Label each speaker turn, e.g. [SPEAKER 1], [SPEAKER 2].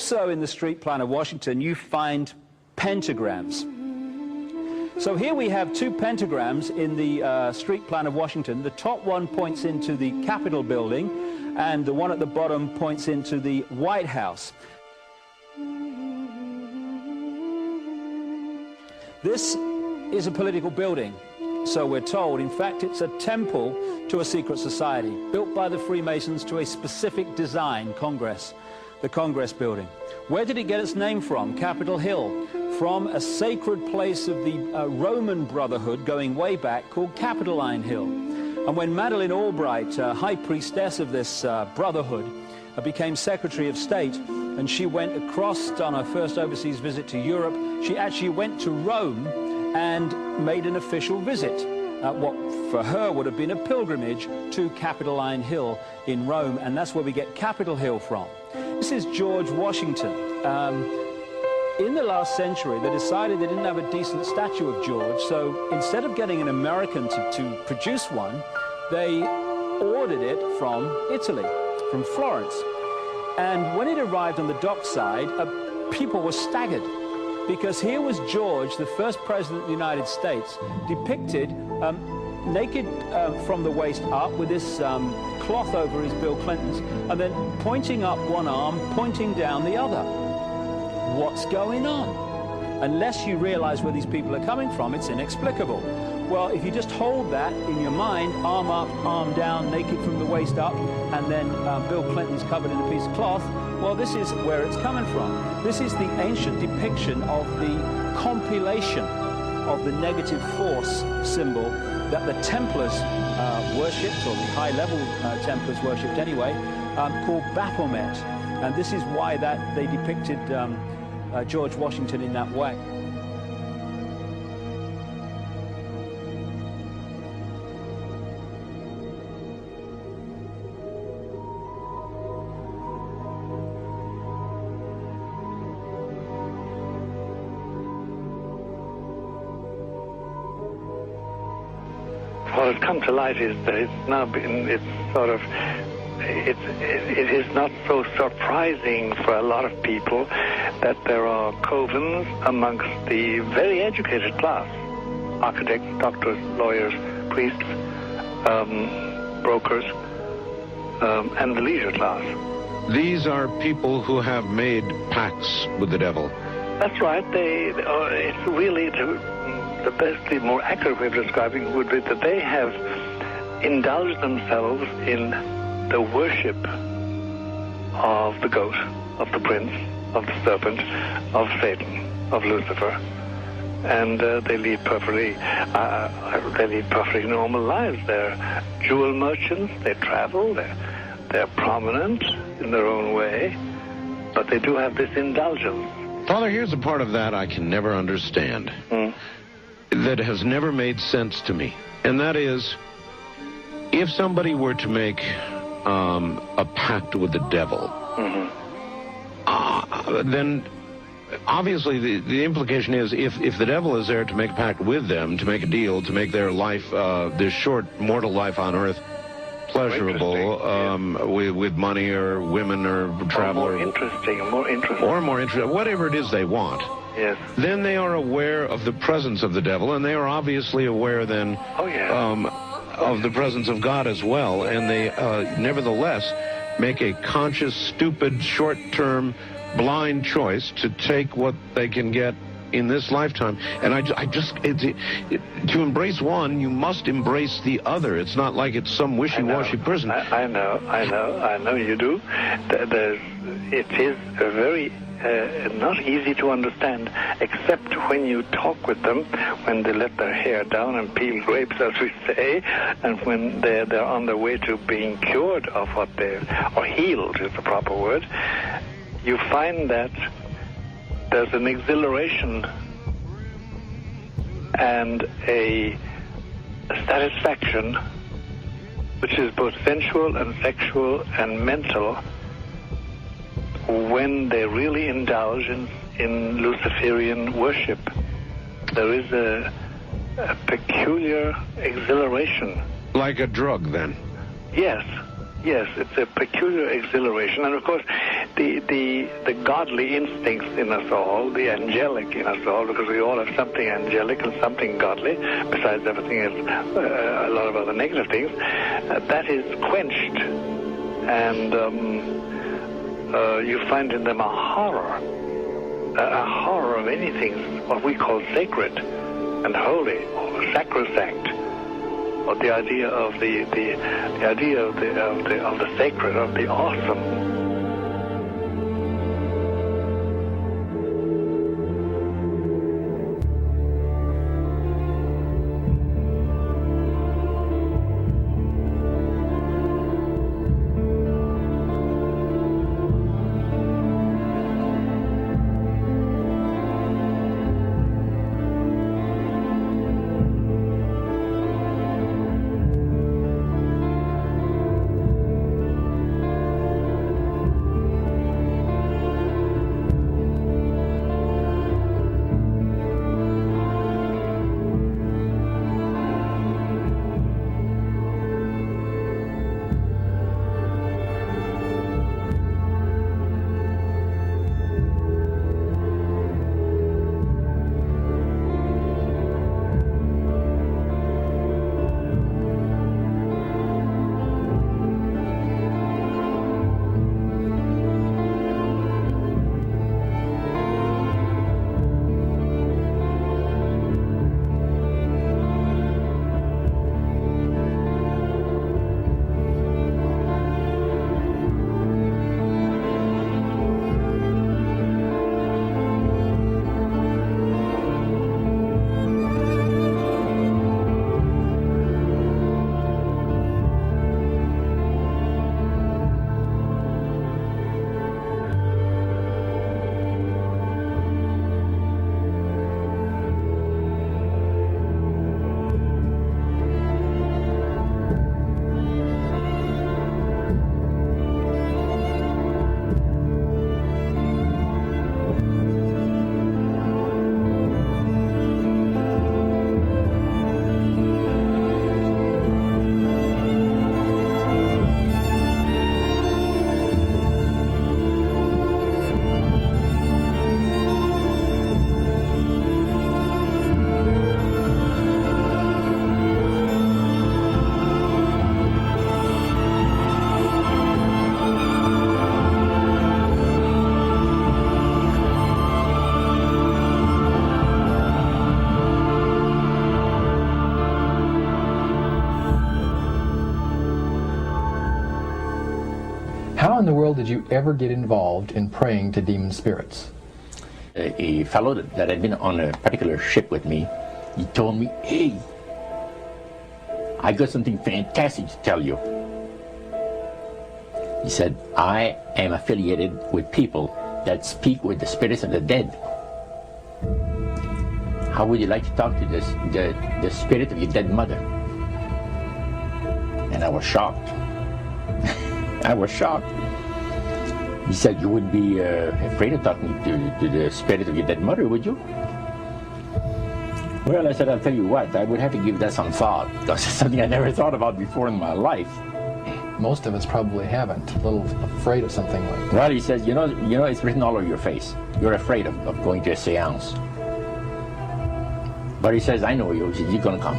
[SPEAKER 1] Also in the street plan of Washington, you find pentagrams. So here we have two pentagrams in the street plan of Washington. The top one points into the Capitol building, and the one at the bottom points into the White House. This is a political building, so we're told. In fact, it's a temple to a secret society, built by the Freemasons to a specific design, Congress, the Congress building. Where did it get its name from? Capitol Hill, from a sacred place of the Roman Brotherhood going way back called Capitoline Hill. And when Madeleine Albright, high priestess of this brotherhood, became Secretary of State, and she went across on her first overseas visit to Europe, she actually went to Rome and made an official visit, what for her would have been a pilgrimage to Capitoline Hill in Rome, and that's where we get Capitol Hill from. This is George Washington. In the last century, they decided they didn't have a decent statue of George, so instead of getting an American to produce one, they ordered it from Italy, from Florence. And when it arrived on the dockside, people were staggered, because here was George, the first president of the United States, depicted naked from the waist up with this cloth over his Bill Clinton's, and then pointing up one arm, pointing down the other. What's going on? Unless you realize where these people are coming from, it's inexplicable. Well, if you just hold that in your mind, arm up, arm down, naked from the waist up, and then Bill Clinton's covered in a piece of cloth, well, this is where it's coming from. This is the ancient depiction of the compilation of the negative force symbol that the Templars worshipped, or the high-level Templars worshipped anyway, called Baphomet. And this is why that they depicted George Washington in that way.
[SPEAKER 2] What has come to light is that it's now been, it is not so surprising for a lot of people that there are covens amongst the very educated class, architects, doctors, lawyers, priests, brokers, and the leisure class.
[SPEAKER 3] These are people who have made pacts with the devil.
[SPEAKER 2] That's right. It's really the best, the more accurate way of describing it would be that they have indulged themselves in the worship of the goat, of the prince, of the serpent, of Satan, of Lucifer, and they lead perfectly normal lives. They're jewel merchants. They travel. They're prominent in their own way, but they do have this indulgence.
[SPEAKER 3] Father, here's a part of that I can never understand. That has never made sense to me, and that is, if somebody were to make a pact with the devil, then obviously the implication is if the devil is there to make a pact with them, to make a deal, to make their life, their short mortal life on earth, pleasurable, with money or women or travel,
[SPEAKER 2] or more interesting,
[SPEAKER 3] whatever it is they want.
[SPEAKER 2] Yes.
[SPEAKER 3] Then they are aware of the presence of the devil, and they are obviously aware then of the presence of God as well, and they nevertheless make a conscious, stupid, short-term, blind choice to take what they can get in this lifetime. And to embrace one, you must embrace the other. It's not like it's some wishy-washy person.
[SPEAKER 2] I know you do. It is a very not easy to understand, except when you talk with them, when they let their hair down and peel grapes, as we say, and when they're on their way to being cured of what or healed is the proper word. You find that there's an exhilaration and a satisfaction which is both sensual and sexual and mental when they really indulge in Luciferian worship. There is a peculiar exhilaration.
[SPEAKER 3] Like a drug, then?
[SPEAKER 2] Yes, it's a peculiar exhilaration. And of course, the godly instincts in us all, the angelic in us all, because we all have something angelic and something godly, besides everything else, a lot of other negative things, that is quenched. And you find in them a horror of anything, what we call sacred and holy, or sacrosanct, or the idea of the idea of the sacred, of the awesome.
[SPEAKER 4] How in the world did you ever get involved in praying to demon spirits?
[SPEAKER 5] A fellow that had been on a particular ship with me, he told me, "Hey, I got something fantastic to tell you." He said, "I am affiliated with people that speak with the spirits of the dead. How would you like to talk to the spirit of your dead mother?" And I was shocked. I was shocked. He said, "You wouldn't be afraid of talking to the spirit of your dead mother, would you?" Well, I said, "I'll tell you what, I would have to give that some thought, because it's something I never thought about before in my life."
[SPEAKER 4] Most of us probably haven't. A little afraid of something like that.
[SPEAKER 5] Well, he says, you know, it's written all over your face. You're afraid of going to a seance. But he says, "I know you. He says, you're going to come."